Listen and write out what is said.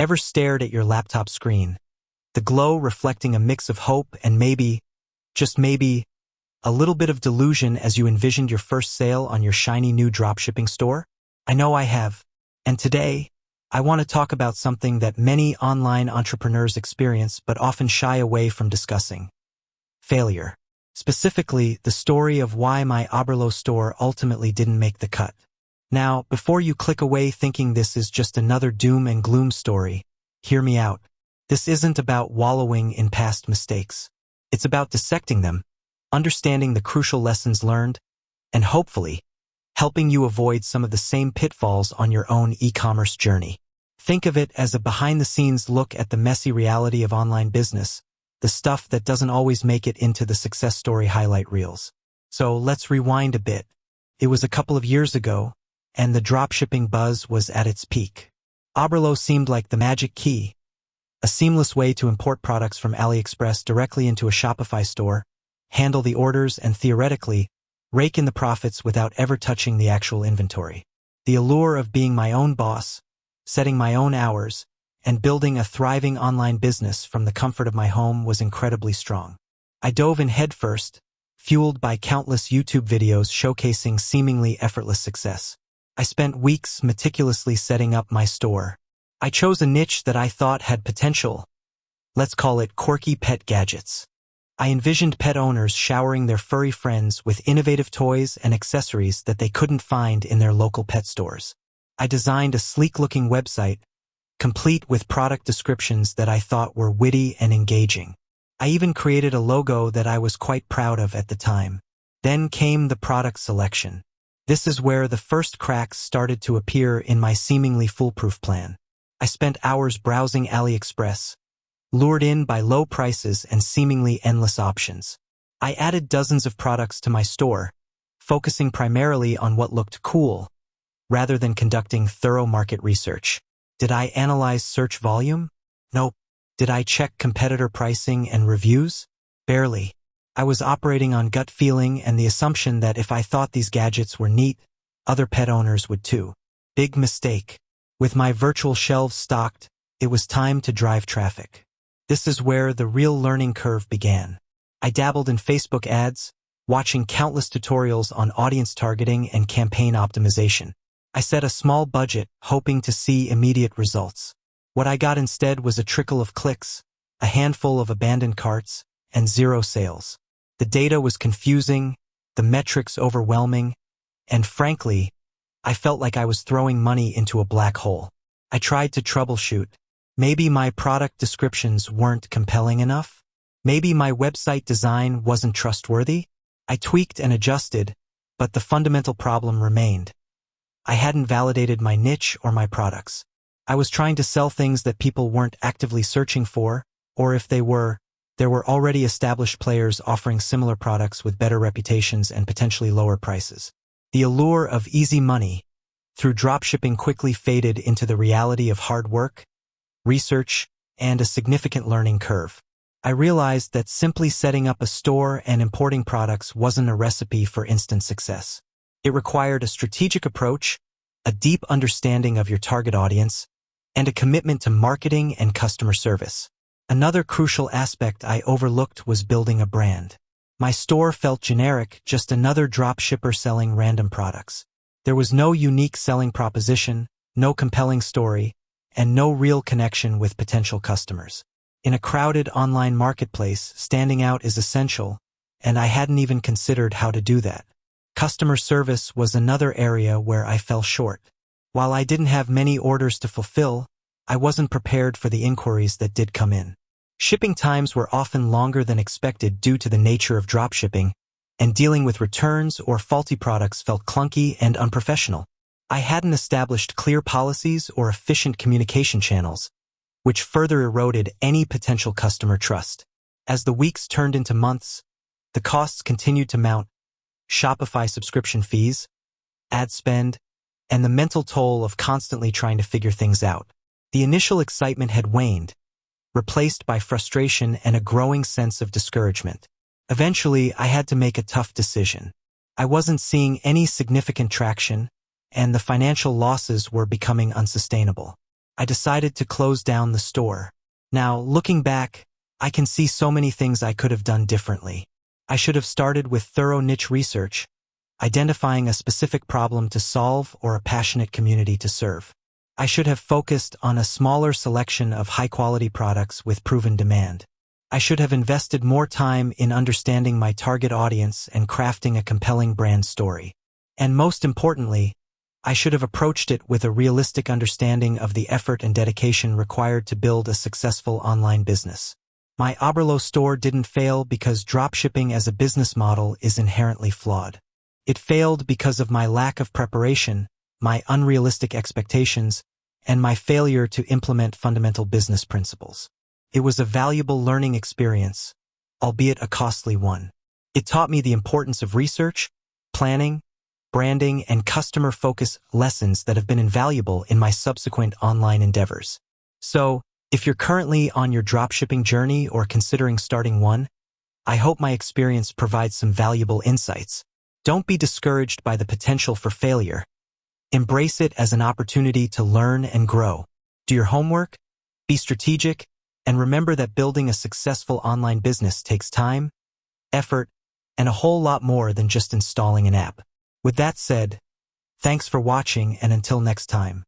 Ever stared at your laptop screen? The glow reflecting a mix of hope and maybe, just maybe, a little bit of delusion as you envisioned your first sale on your shiny new dropshipping store? I know I have. And today, I want to talk about something that many online entrepreneurs experience but often shy away from discussing: failure. Specifically, the story of why my Oberlo store ultimately didn't make the cut. Now, before you click away thinking this is just another doom and gloom story, hear me out. This isn't about wallowing in past mistakes. It's about dissecting them, understanding the crucial lessons learned, and hopefully, helping you avoid some of the same pitfalls on your own e-commerce journey. Think of it as a behind-the-scenes look at the messy reality of online business, the stuff that doesn't always make it into the success story highlight reels. So let's rewind a bit. It was a couple of years ago, and the dropshipping buzz was at its peak. Oberlo seemed like the magic key, a seamless way to import products from AliExpress directly into a Shopify store, handle the orders, and theoretically, rake in the profits without ever touching the actual inventory. The allure of being my own boss, setting my own hours, and building a thriving online business from the comfort of my home was incredibly strong. I dove in headfirst, fueled by countless YouTube videos showcasing seemingly effortless success. I spent weeks meticulously setting up my store. I chose a niche that I thought had potential. Let's call it quirky pet gadgets. I envisioned pet owners showering their furry friends with innovative toys and accessories that they couldn't find in their local pet stores. I designed a sleek-looking website, complete with product descriptions that I thought were witty and engaging. I even created a logo that I was quite proud of at the time. Then came the product selection. This is where the first cracks started to appear in my seemingly foolproof plan. I spent hours browsing AliExpress, lured in by low prices and seemingly endless options. I added dozens of products to my store, focusing primarily on what looked cool, rather than conducting thorough market research. Did I analyze search volume? Nope. Did I check competitor pricing and reviews? Barely. I was operating on gut feeling and the assumption that if I thought these gadgets were neat, other pet owners would too. Big mistake. With my virtual shelves stocked, it was time to drive traffic. This is where the real learning curve began. I dabbled in Facebook ads, watching countless tutorials on audience targeting and campaign optimization. I set a small budget, hoping to see immediate results. What I got instead was a trickle of clicks, a handful of abandoned carts, and zero sales. The data was confusing, the metrics overwhelming, and frankly, I felt like I was throwing money into a black hole. I tried to troubleshoot. Maybe my product descriptions weren't compelling enough? Maybe my website design wasn't trustworthy? I tweaked and adjusted, but the fundamental problem remained. I hadn't validated my niche or my products. I was trying to sell things that people weren't actively searching for, or if they were, there were already established players offering similar products with better reputations and potentially lower prices. The allure of easy money through dropshipping quickly faded into the reality of hard work, research, and a significant learning curve. I realized that simply setting up a store and importing products wasn't a recipe for instant success. It required a strategic approach, a deep understanding of your target audience, and a commitment to marketing and customer service. Another crucial aspect I overlooked was building a brand. My store felt generic, just another dropshipper selling random products. There was no unique selling proposition, no compelling story, and no real connection with potential customers. In a crowded online marketplace, standing out is essential, and I hadn't even considered how to do that. Customer service was another area where I fell short. While I didn't have many orders to fulfill, I wasn't prepared for the inquiries that did come in. Shipping times were often longer than expected due to the nature of dropshipping, and dealing with returns or faulty products felt clunky and unprofessional. I hadn't established clear policies or efficient communication channels, which further eroded any potential customer trust. As the weeks turned into months, the costs continued to mount: Shopify subscription fees, ad spend, and the mental toll of constantly trying to figure things out. The initial excitement had waned, replaced by frustration and a growing sense of discouragement. Eventually, I had to make a tough decision. I wasn't seeing any significant traction, and the financial losses were becoming unsustainable. I decided to close down the store. Now, looking back, I can see so many things I could have done differently. I should have started with thorough niche research, identifying a specific problem to solve or a passionate community to serve. I should have focused on a smaller selection of high-quality products with proven demand. I should have invested more time in understanding my target audience and crafting a compelling brand story. And most importantly, I should have approached it with a realistic understanding of the effort and dedication required to build a successful online business. My Oberlo store didn't fail because dropshipping as a business model is inherently flawed. It failed because of my lack of preparation, my unrealistic expectations, and my failure to implement fundamental business principles. It was a valuable learning experience, albeit a costly one. It taught me the importance of research, planning, branding, and customer focus, lessons that have been invaluable in my subsequent online endeavors. So, if you're currently on your dropshipping journey or considering starting one, I hope my experience provides some valuable insights. Don't be discouraged by the potential for failure. Embrace it as an opportunity to learn and grow. Do your homework, be strategic, and remember that building a successful online business takes time, effort, and a whole lot more than just installing an app. With that said, thanks for watching, and until next time.